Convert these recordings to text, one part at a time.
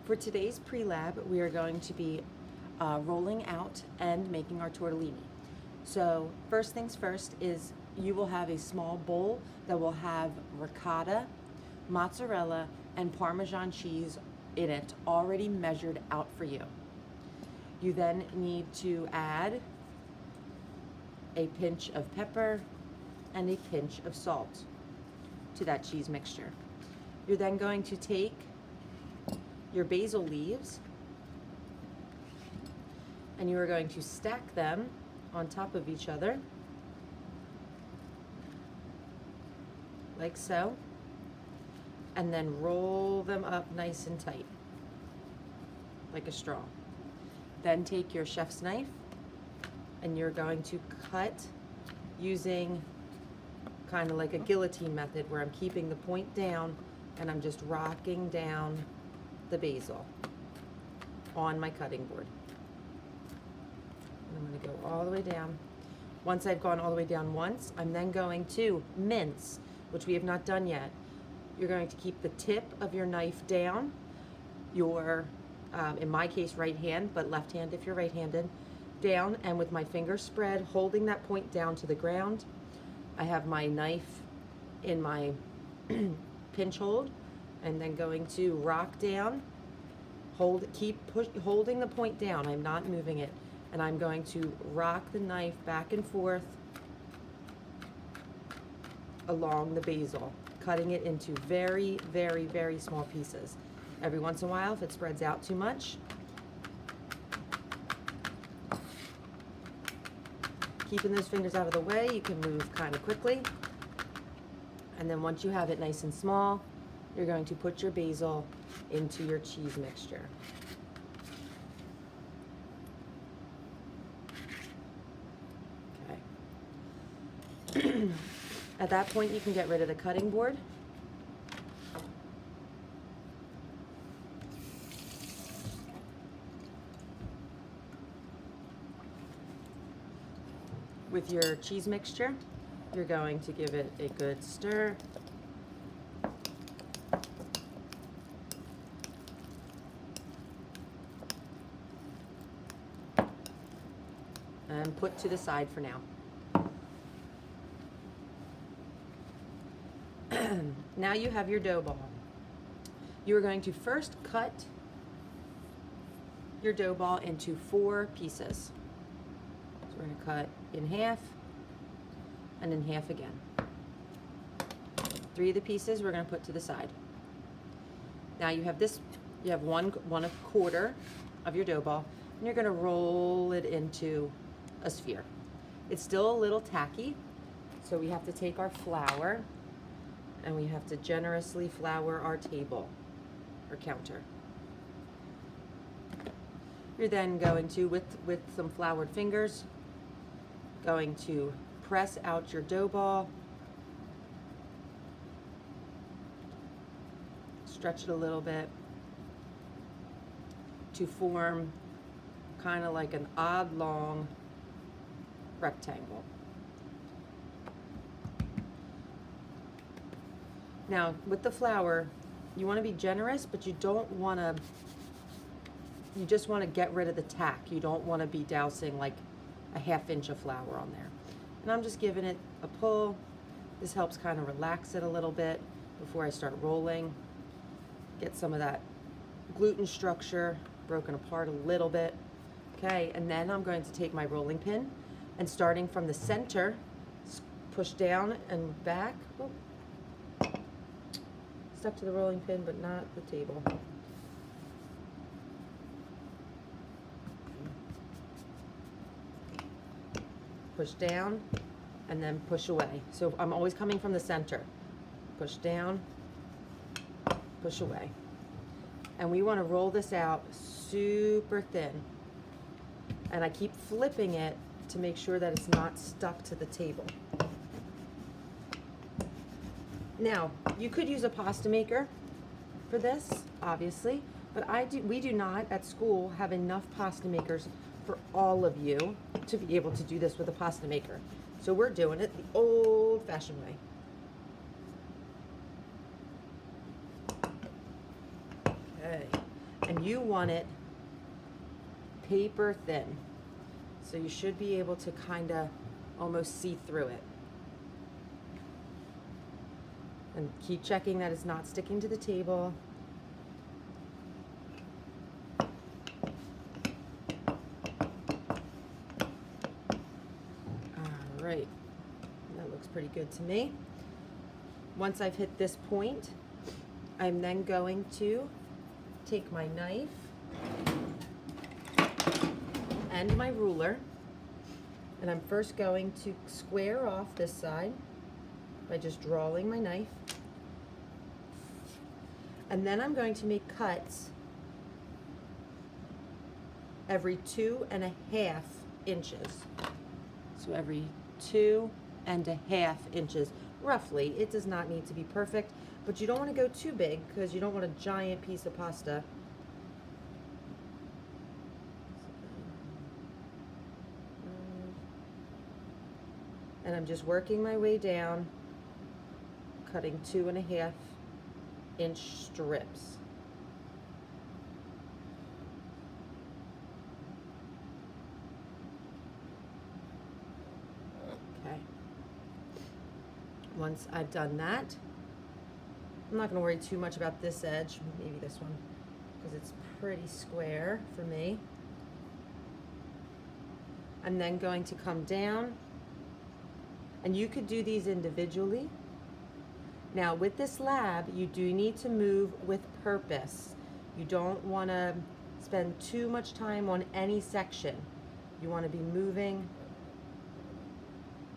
For today's pre-lab, we are going to be rolling out and making our tortellini. So first things first is you will have a small bowl that will have ricotta, mozzarella, and Parmesan cheese in it, already measured out for you. You then need to add a pinch of pepper and a pinch of salt to that cheese mixture. You're then going to take your basil leaves and you are going to stack them on top of each other like so, and then roll them up nice and tight like a straw. Then take your chef's knife and you're going to cut using kind of like a guillotine method, where I'm keeping the point down and I'm just rocking down the basil on my cutting board. And I'm going to go all the way down. Once I've gone all the way down once, I'm then going to mince, which we have not done yet. You're going to keep the tip of your knife down, your, in my case, right hand, but left hand if you're right-handed, down, and with my finger spread, holding that point down to the ground. I have my knife in my pinch hold, and then going to rock down, holding the point down. I'm not moving it, and I'm going to rock the knife back and forth along the basil, cutting it into very, very, very small pieces. Every once in a while, if it spreads out too much, keeping those fingers out of the way, you can move kind of quickly. And then once you have it nice and small, you're going to put your basil into your cheese mixture. Okay. At that point, you can get rid of the cutting board. With your cheese mixture, you're going to give it a good stir. And put to the side for now. Now you have your dough ball. You are going to first cut your dough ball into 4 pieces. So we're going to cut in half and in half again. 3 of the pieces we're going to put to the side. Now you have this, you have one a quarter of your dough ball, and you're going to roll it into a sphere. It's still a little tacky, so we have to take our flour and we have to generously flour our table or counter. You're then going to, with some floured fingers, going to press out your dough ball, stretch it a little bit to form kind of like an oblong rectangle. Now, with the flour, you want to be generous, but you don't want to, you just want to get rid of the tack. You don't want to be dousing like a ½ inch of flour on there. And I'm just giving it a pull. This helps kind of relax it a little bit before I start rolling. Get some of that gluten structure broken apart a little bit. Okay, and then I'm going to take my rolling pin and, starting from the center, push down and back. Oh, stuck to the rolling pin, but not the table. Push down and then push away. So I'm always coming from the center. Push down, push away. And we want to roll this out super thin. And I keep flipping it to make sure that it's not stuck to the table. Now, you could use a pasta maker for this, obviously, but we do not at school have enough pasta makers for all of you to be able to do this with a pasta maker. So we're doing it the old-fashioned way. Okay, And you want it paper thin. So you should be able to kind of almost see through it. And keep checking that it's not sticking to the table. All right, that looks pretty good to me. Once I've hit this point, I'm then going to take my knife and my ruler, and I'm first going to square off this side by just drawing my knife. And then I'm going to make cuts every 2.5 inches. So every 2.5 inches, roughly. It does not need to be perfect, but you don't want to go too big because you don't want a giant piece of pasta. And I'm just working my way down, cutting 2.5 inch strips. Okay. Once I've done that, I'm not going to worry too much about this edge, maybe this one, because it's pretty square for me. I'm then going to come down, and you could do these individually. Now with this slab, you do need to move with purpose. You don't want to spend too much time on any section. You want to be moving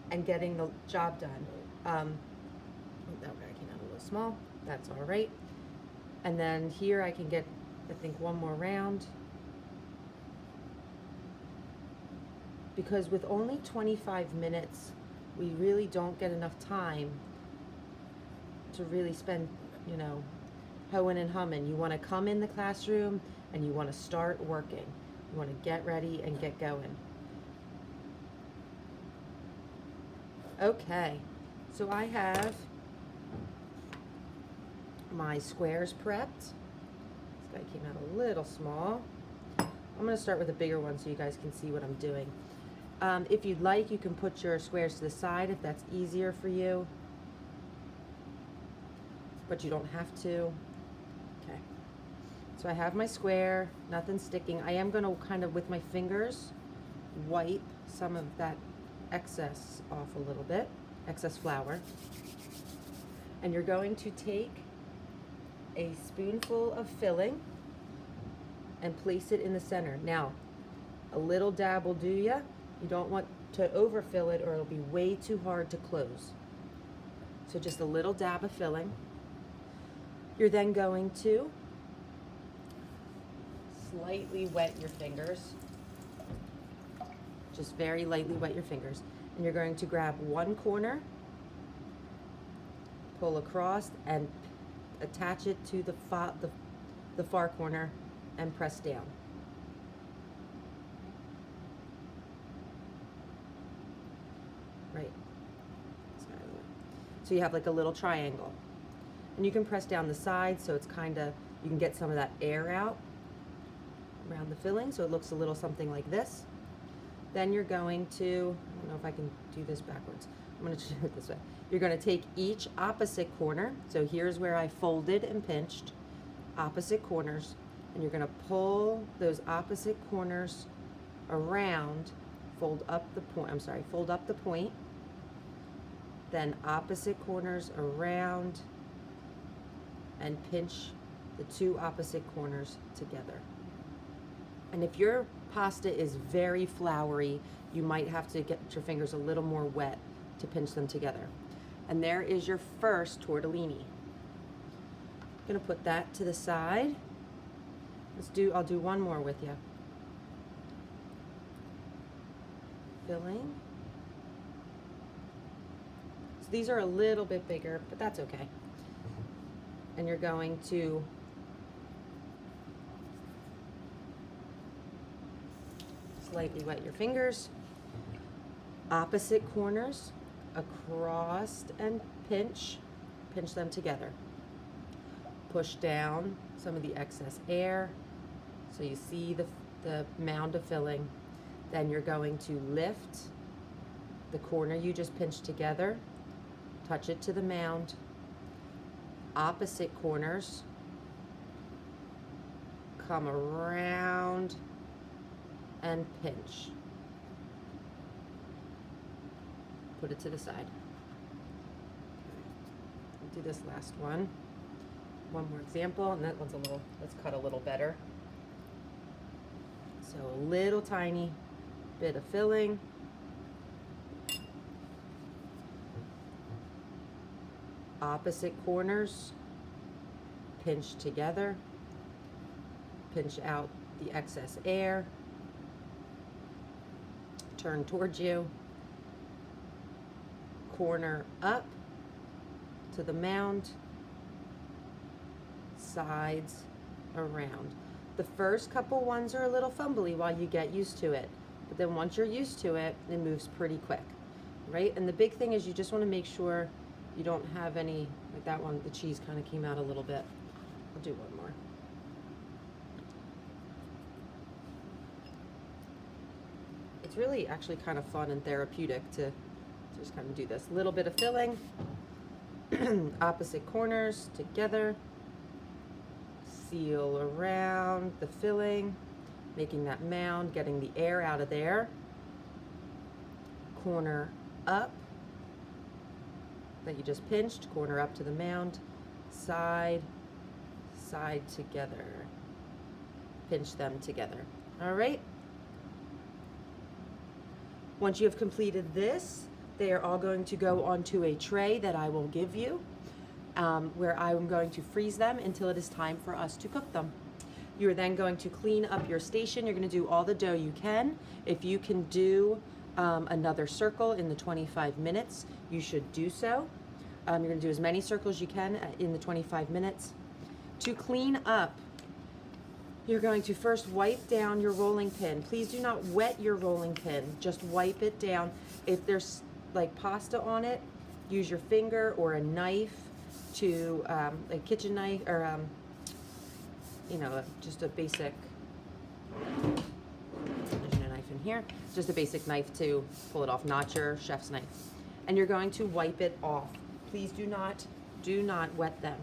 and getting the job done. That came out a little small. That's all right. And then here I can get, I think, one more round. Because with only 25 minutes, we really don't get enough time to really spend, you know, hoeing and humming. You want to come in the classroom and you want to start working. You want to get ready and get going. Okay, so I have my squares prepped. This guy came out a little small. I'm going to start with a bigger one so you guys can see what I'm doing. If you'd like, you can put your squares to the side if that's easier for you, but you don't have to. Okay, so I have my square, nothing sticking. I am going to kind of, with my fingers, wipe some of that excess off a little bit, excess flour. And you're going to take a spoonful of filling and place it in the center. Now, a little dab will do ya. You don't want to overfill it or it'll be way too hard to close. So just a little dab of filling. You're then going to slightly wet your fingers. Just very lightly wet your fingers. And you're going to grab one corner, pull across, and attach it to the far corner and press down. Right. So you have like a little triangle. And you can press down the side so it's kind of, you can get some of that air out around the filling so it looks a little something like this. Then you're going to, I don't know if I can do this backwards. I'm going to do it this way. You're going to take each opposite corner. So here's where I folded and pinched, opposite corners. And you're going to pull those opposite corners around, fold up the point, then opposite corners around, and pinch the two opposite corners together. And if your pasta is very floury, you might have to get your fingers a little more wet to pinch them together. And there is your first tortellini. I'm gonna put that to the side. I'll do one more with you. Filling. So these are a little bit bigger, but that's okay. And you're going to slightly wet your fingers, opposite corners across, and pinch them together. push down some of the excess air so you see the mound of filling. Then you're going to lift the corner you just pinched together, touch it to the mound, opposite corners, come around and pinch. Put it to the side. Do this last one. One more example, and that one's a little, let's cut a little better. So a little tiny bit of filling. Opposite corners, pinch together, pinch out the excess air, turn towards you, corner up to the mound, sides around. The first couple ones are a little fumbly while you get used to it, but then once you're used to it, it moves pretty quick, right? And the big thing is you just want to make sure you don't have any, like that one, the cheese kind of came out a little bit. I'll do one more. It's really actually kind of fun and therapeutic to just kind of do this. Little bit of filling, opposite corners together, seal around the filling, making that mound, getting the air out of there. Corner up that you just pinched, corner up to the mound, side, side together. Pinch them together. All right? Once you have completed this, they are all going to go onto a tray that I will give you, where I'm going to freeze them until it is time for us to cook them. You're then going to clean up your station. You're going to do all the dough you can. If you can do another circle in the 25 minutes, you should do so. You're going to do as many circles you can in the 25 minutes. To clean up, you're going to first wipe down your rolling pin. Please do not wet your rolling pin. Just wipe it down. If there's like pasta on it, use your finger or a knife to, a kitchen knife, or you know, just a basic, there's no knife in here, just a basic knife to pull it off, not your chef's knife. And you're going to wipe it off. Please do not wet them.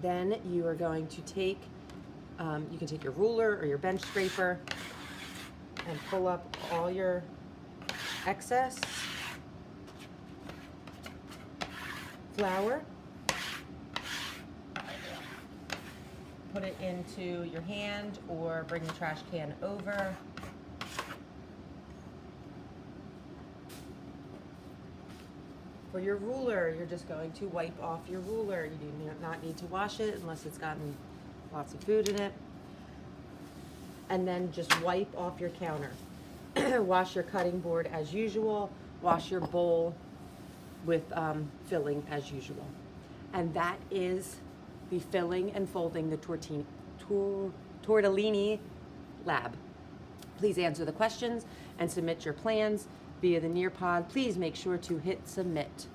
Then you are going to take, you can take your ruler or your bench scraper and pull up all your excess flour. Put it into your hand or bring the trash can over. For your ruler, you're just going to wipe off your ruler. You do not need to wash it unless it's gotten lots of food in it. And then just wipe off your counter. Wash your cutting board as usual. Wash your bowl with filling as usual. And that is the filling and folding the tortellini lab. Please answer the questions and submit your plans via the Nearpod. Please make sure to hit submit.